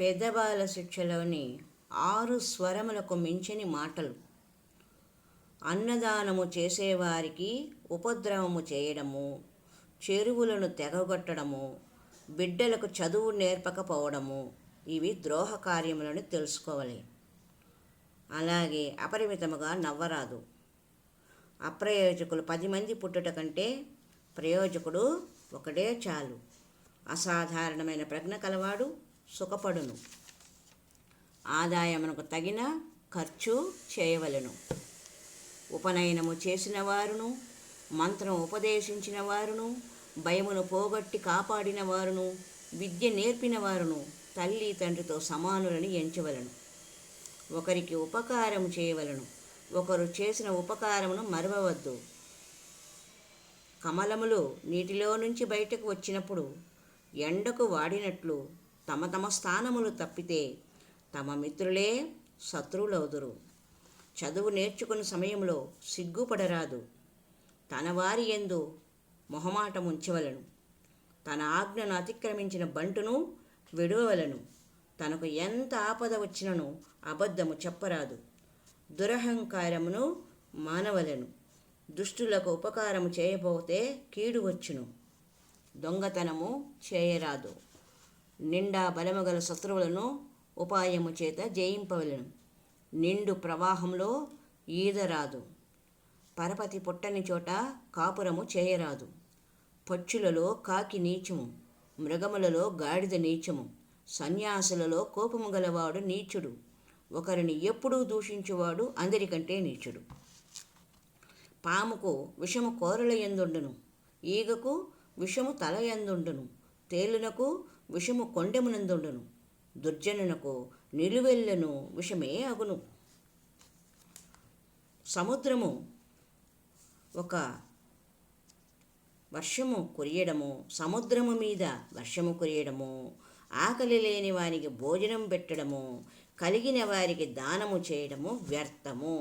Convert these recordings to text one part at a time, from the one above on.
పెద్దబాల శిక్షలోని 6 స్వరములకు మించని మాటలు. అన్నదానము చేసేవారికి ఉపద్రవము చేయడము, చెరువులను తెగగొట్టడము, బిడ్డలకు చదువు నేర్పకపోవడము, ఇవి ద్రోహ కార్యములను తెలుసుకోవాలి. అలాగే అపరిమితముగా నవ్వరాదు. అప్రయోజకులు 10 మంది పుట్టుట కంటే ప్రయోజకుడు ఒకడే చాలు. అసాధారణమైన ప్రజ్ఞ కలవాడు సుఖపడును. ఆదాయమునకు తగిన ఖర్చు చేయవలెను. ఉపనయనము చేసిన వారును, మంత్రం ఉపదేశించిన వారును, భయమును పోగొట్టి కాపాడిన వారును, విద్య నేర్పిన వారును తల్లి తండ్రితో సమానులని ఎంచవలను. ఒకరికి ఉపకారం చేయవలను. ఒకరు చేసిన ఉపకారమును మరవవద్దు. కమలములు నీటిలో నుంచి బయటకు వచ్చినప్పుడు ఎండకు వాడినట్లు తమ తమ స్థానములు తప్పితే తమ మిత్రులే శత్రువులవుదురు. చదువు నేర్చుకున్న సమయంలో సిగ్గుపడరాదు. తన వారి యందు మొహమాటముంచవలను. తన ఆజ్ఞను అతిక్రమించిన బంటును విడువవలను. తనకు ఎంత ఆపద వచ్చినను అబద్ధము చెప్పరాదు. దురహంకారమును మానవలను. దుష్టులకు ఉపకారము చేయబోతే కీడు వచ్చును. దొంగతనము చేయరాదు. నిండా బలము గల శత్రువులను ఉపాయము చేత జయింపవలను. నిండు ప్రవాహంలో ఈదరాదు. పరపతి పుట్టని చోట కాపురము చేయరాదు. పక్షులలో కాకి నీచము, మృగములలో గాడిద నీచము, సన్యాసులలో కోపము గలవాడు నీచుడు. ఒకరిని ఎప్పుడూ దూషించువాడు అందరికంటే నీచుడు. పాముకు విషము కోరల యందుండును, ఈగకు విషము తల యందుండును, తేలునకు విషము కొండెమునందుండును, దుర్జనునకు నిలువెల్లను విషమే అగును. సముద్రము ఒక వర్షము కురియడము, సముద్రము మీద వర్షము కురియడము, ఆకలి లేని వారికి భోజనం పెట్టడము, కలిగిన వారికి దానము చేయడము వ్యర్థము.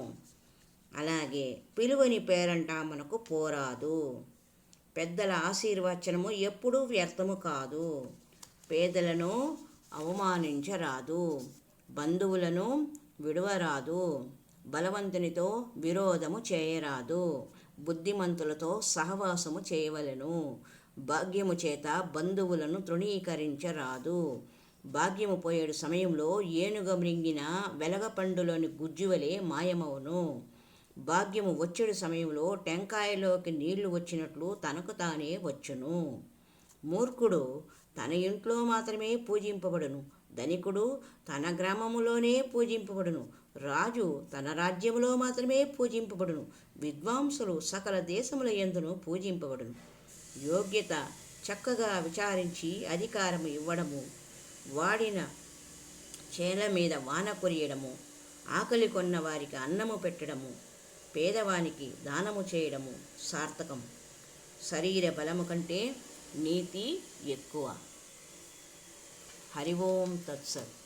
అలాగే పిలువని పేరంట మనకు పోరాదు. పెద్దల ఆశీర్వచనము ఎప్పుడూ వ్యర్థము కాదు. పేదలను అవమానించరాదు. బంధువులను విడవరాదు. బలవంతునితో విరోధము చేయరాదు. బుద్ధిమంతులతో సహవాసము చేయవలెను. భాగ్యము చేత బంధువులను తృణీకరించరాదు. భాగ్యము పోయేడు సమయంలో ఏనుగ మృంగిన వెలగపండులోని గుజ్జువలే మాయమవును. భాగ్యము వచ్చేడు సమయంలో టెంకాయలోకి నీళ్లు వచ్చినట్లు తనకు తానే వచ్చును. మూర్ఖుడు తన ఇంట్లో మాత్రమే పూజింపబడును. ధనికుడు తన గ్రామములోనే పూజింపబడును. రాజు తన రాజ్యములో మాత్రమే పూజింపబడును. విద్వాంసులు సకల దేశముల యందును పూజింపబడును. యోగ్యత చక్కగా విచారించి అధికారము ఇవ్వడము, వాడిన చేల మీద వాన కురియడము, ఆకలి కొన్న వారికి అన్నము పెట్టడము, పేదవానికి దానము చేయడము సార్థకం. శరీర బలము కంటే నీతి ఎక్కువ. హరి ఓం తత్సత్.